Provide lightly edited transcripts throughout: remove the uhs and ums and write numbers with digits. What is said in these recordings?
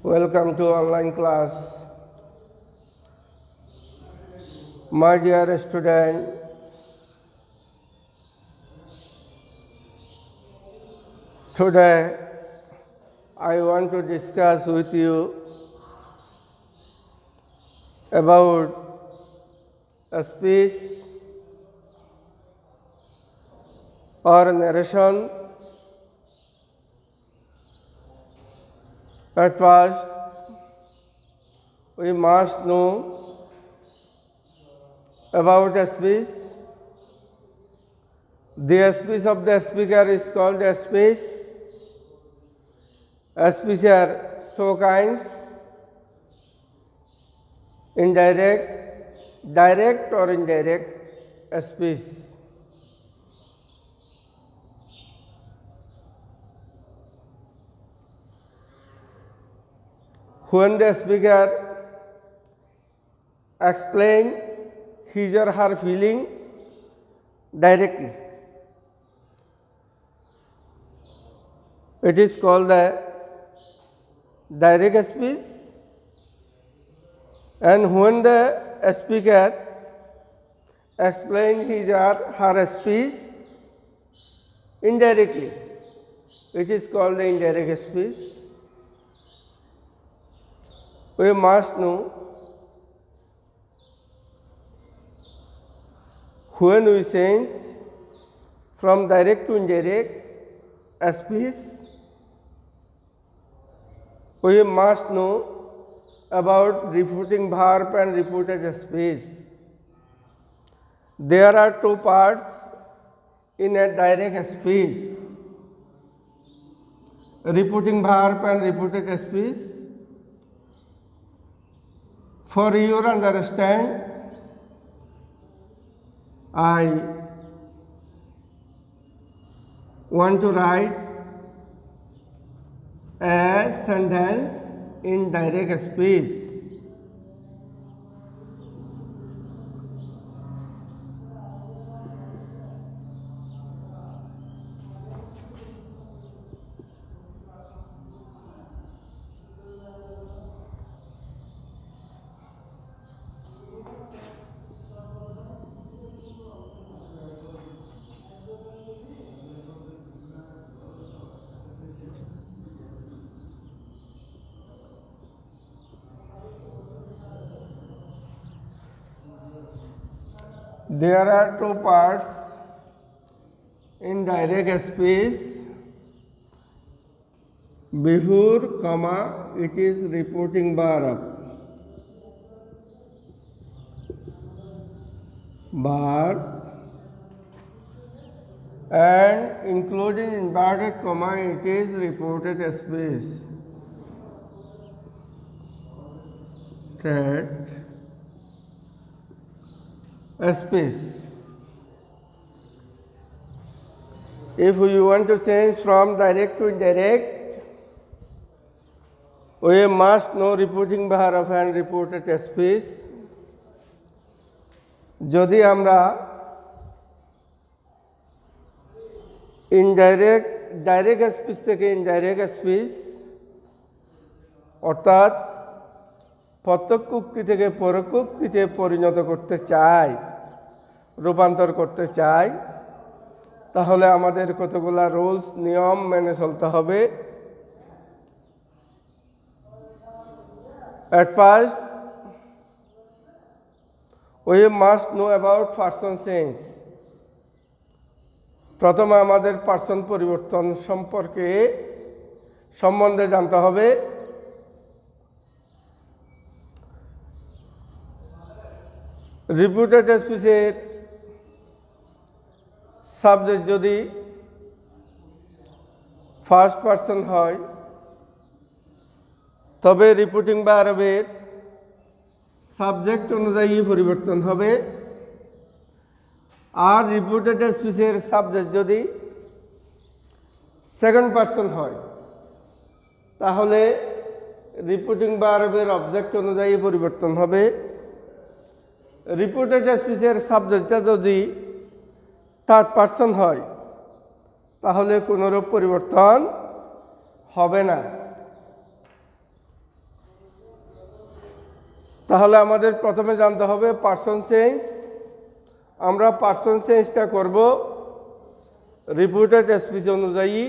Welcome to online class. My dear student, today I want to discuss with you about a speech or narration. At first, we must know about a speech. The speech of the speaker is called a speech. A speech are two kinds: indirect, direct or indirect speech. When the speaker explains his or her feeling directly, it is called the direct speech. And when the speaker explains his or her speech indirectly, it is called the indirect speech. We must know when we change from direct to indirect speech, we must know about refuting verb and refuted speech. There are two parts in a direct speech: refuting verb and refuted speech. For your understand, I want to write a sentence in direct speech. There are two parts in direct speech. Before comma, it is reporting verb. And including inverted comma, it is reported speech. That speech. If we want to change from direct to indirect, we must know reporting verb and reported speech. যদি আমরা direct speech থেকে indirect speech অর্থাৎ প্রত্যক্ষ উক্তি থেকে পরোক্ষ উক্তিতে পরিণত করতে চাই, রূপান্তর করতে চাই, তাহলে আমাদের কতগুলা রুলস নিয়ম মেনে চলতে হবে। At first, we must know about person change. প্রথমে আমাদের পার্সন পরিবর্তন সম্বন্ধে জানতে হবে। রিপিটেড স্পিচের সাবজেক্ট যদি ফার্স্ট পার্সন হয়, তবে রিপিটিং ভার্বের সাবজেক্ট অনুযায়ী পরিবর্তন হবে। আর রিপিটেড স্পিচের সাবজেক্ট যদি সেকেন্ড পার্সন হয়, তাহলে রিপিটিং ভার্বের অবজেক্ট অনুযায়ী পরিবর্তন হবে। রিপিটেড স্পিচের সাবজেক্টটা যদি থার্ড পার্সন হয়, তাহলে কোনোরূপ পরিবর্তন হবে না। তাহলে আমাদের প্রথমে জানতে হবে পার্সন চেঞ্জ। আমরা পার্সন চেঞ্জটা করব রিপিউটেড স্পিচ অনুযায়ী।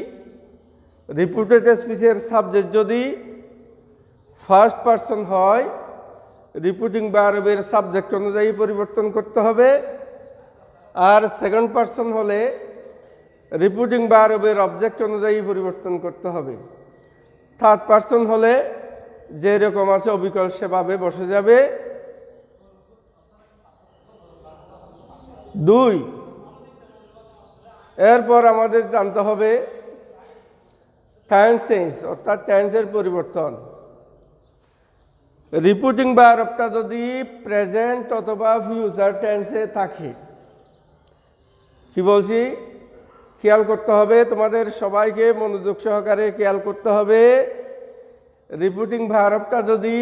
রিপিউটেড স্পিচের সাবজেক্ট যদি ফার্স্ট পার্সন হয়, রিপিউটিং ভার্বের সাবজেক্ট অনুযায়ী পরিবর্তন করতে হবে। আর সেকেন্ড পার্সন হলে রিপিউটিং ভার্বের অবজেক্ট অনুযায়ী পরিবর্তন করতে হবে। থার্ড পার্সন হলে যেরকম আছে অবিকল সেভাবে বসে যাবে। 2, এরপর আমাদের জানতে হবে টেন্স চেঞ্জ, অর্থাৎ টেন্সের পরিবর্তন। রিপিউটিং ভার্বটা যদি প্রেজেন্ট অথবা ফিউচার টেন্সে থাকে, কি বলছি খেয়াল করতে হবে, তোমাদের সবাইকে মনোযোগ সহকারে খেয়াল করতে হবে। রিপিউটিং ভার্বটা যদি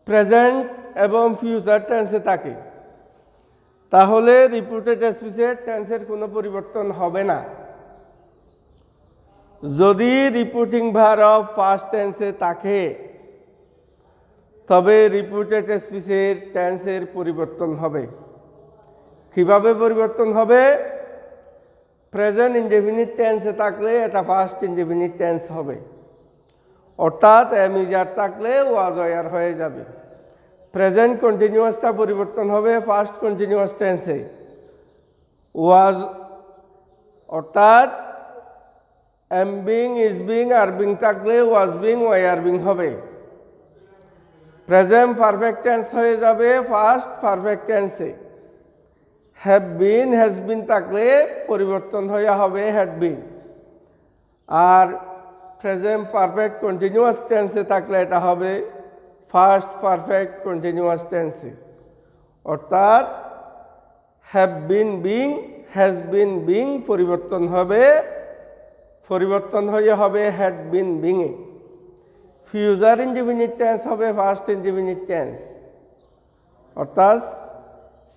প্রেজেন্ট এবং ফিউচার টেন্সে থাকে, তাহলে রিপিউটেড স্পিচের টেন্সের কোনো পরিবর্তন হবে না। যদি রিপিউটিং ভার্ব ফার্স্ট টেন্সে থাকে, তবে রিপিউটেড স্পিচের টেন্সের পরিবর্তন হবে। কিভাবে পরিবর্তন হবে? প্রেজেন্ট ইনডেফিনিট টেন্সে থাকলে এটা ফার্স্ট ইনডেফিনিট টেন্স হবে, অর্থাৎ এম ইজ আর থাকলে ওয়াজ ওয়ার হয়ে যাবে। প্রেজেন্ট কন্টিনিউয়াসটা পরিবর্তন হবে ফার্স্ট কন্টিনিউয়াস টেন্সে, ওয়াজ, অর্থাৎ এম বিং, ইজ বিং, আর বিং থাকলে ওয়াজ বিং, ওয়ার বিং হবে। প্রেজেন্ট পারফেক্ট টেন্স হয়ে যাবে ফার্স্ট পারফেক্ট টেন্সে। হ্যাভ বিন, হ্যাজ বিন থাকলে পরিবর্তন হয়ে হবে হ্যাড বিন। আর প্রেজেন্ট পারফেক্ট কন্টিনিউয়াস টেন্সে থাকলে এটা হবে ফার্স্ট পারফেক্ট কন্টিনিউয়াস টেন্সে, অর্থাৎ have been being, has been being পরিবর্তন হয়ে হবে হ্যাড বিন বিংয়ে। ফিউচার ইনডিফিনিট টেন্স হবে ফার্স্ট ইনডিফিনিট টেন্স, অর্থাৎ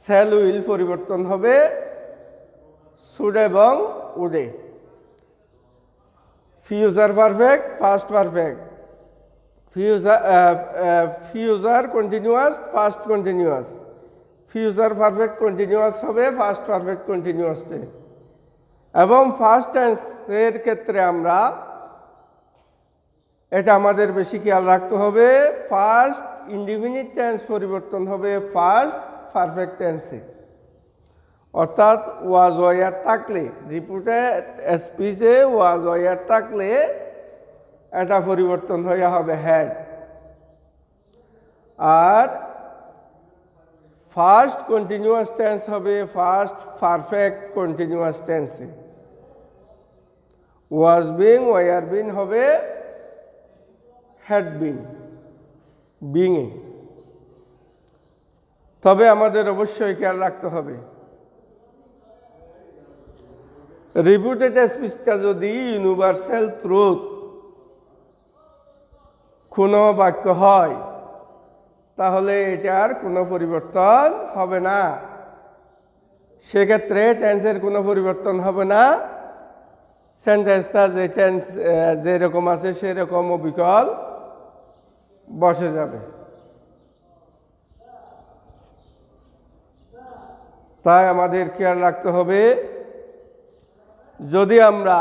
শ্যাল উইল পরিবর্তন হবে শুড এবং উডে। Future perfect past perfect, future continuous past continuous, future perfect continuous হবে ফার্স্ট পারফেক্ট কন্টিনিউয়াসে। এবং ফার্স্ট টেন্সের ক্ষেত্রে আমরা এটা আমাদের বেশি খেয়াল রাখতে হবে, ফার্স্ট ইনডিফিনিট টেন্স পরিবর্তন হবে ফার্স্ট পারফেক্ট টেন্সে, অর্থাৎ ওয়াজ ওয়ার থাকলে, রিপিউটেড স্পিচে ওয়াজ ওয়ার থাকলে এটা পরিবর্তন হয়ে হবে হ্যাড। আর ফার্স্ট কন্টিনিউয়াস টেন্স হবে ফার্স্ট পারফেক্ট কন্টিনিউয়াস টেন্সে, ওয়াজ বিং, ওয়ার বিং হবে হ্যাড বিং, বিংয়ে। তবে আমাদের অবশ্যই খেয়াল রাখতে হবে, রিপিউটেড স্পিচটা যদি ইউনিভার্সাল ট্রুথ কোনো বাক্য হয়, তাহলে এটার কোনো পরিবর্তন হবে না। সেক্ষেত্রে টেন্সের কোনো পরিবর্তন হবে না। সেন্টেন্সটা যে টেন্স যেরকম আছে সেরকম অবিকল বসে যাবে। তাই আমাদের খেয়াল রাখতে হবে, যদি আমরা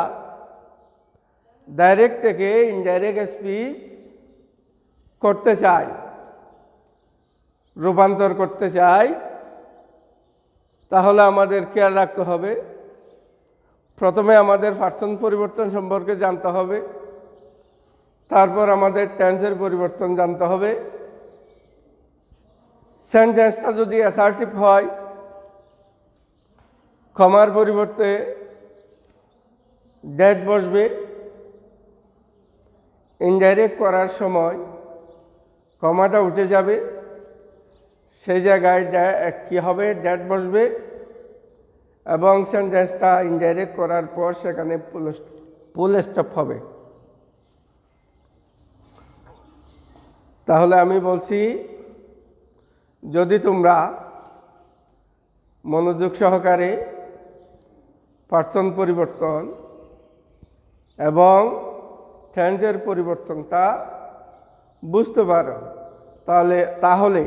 ডাইরেক্ট থেকে ইনডাইরেক্ট স্পিচ করতে চাই, রূপান্তর করতে চাই, তাহলে আমাদের খেয়াল রাখতে হবে, প্রথমে আমাদের পার্সন পরিবর্তন সম্পর্কে জানতে হবে, তারপর আমাদের টেন্সের পরিবর্তন জানতে হবে। সেন্টেন্সটা যদি অ্যাসার্টিভ হয়, কমার পরিবর্তে ড্যাট বসবে। ইনডাইরেক্ট করার সময় কমাটা উঠে যাবে, সেই জায়গায় কি হবে, ড্যাট বসবে এবং সেন্টেন্সটা ইনডাইরেক্ট করার পর সেখানে ফুল স্টপ হবে। তাহলে আমি বলছি, যদি তোমরা মনোযোগ সহকারে পার্সন পরিবর্তন এবং টেন্সের পরিবর্তনটা বুঝতে পারো, তাহলে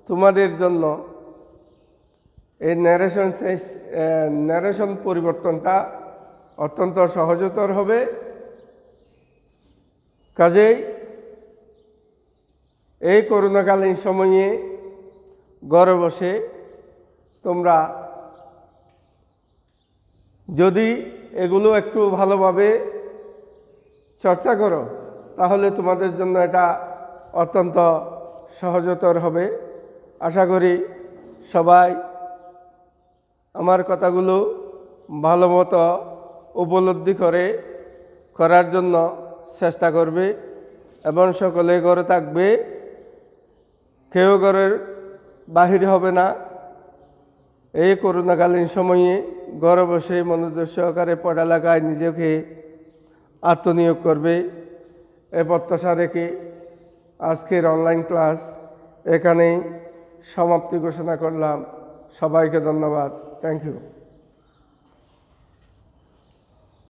তোমাদের জন্য এই ন্যারেশন পরিবর্তনটা অত্যন্ত সহজতর হবে। কাজেই এই করোনাকালীন সময়ে ঘরে বসে তোমরা যদি এগুলো একটু ভালোভাবে চর্চা করো, তাহলে তোমাদের জন্য এটা অত্যন্ত সহজতর হবে। আশা করি সবাই আমার কথাগুলো ভালো মতো উপলব্ধি করার জন্য চেষ্টা করবে এবং সকলে ঘরে থাকবে, কেউ ঘরের বাহির হবে না। এই করোনাকালীন সময়ে ঘরে বসে মনোযোগ সহকারে পড়ালেখায় নিজেকে আত্মনিয়োগ করবে। এ প্রত্যাশা রেখে আজকের অনলাইন ক্লাস এখানেই সমাপ্তি ঘোষণা করলাম। সবাইকে ধন্যবাদ। Thank you.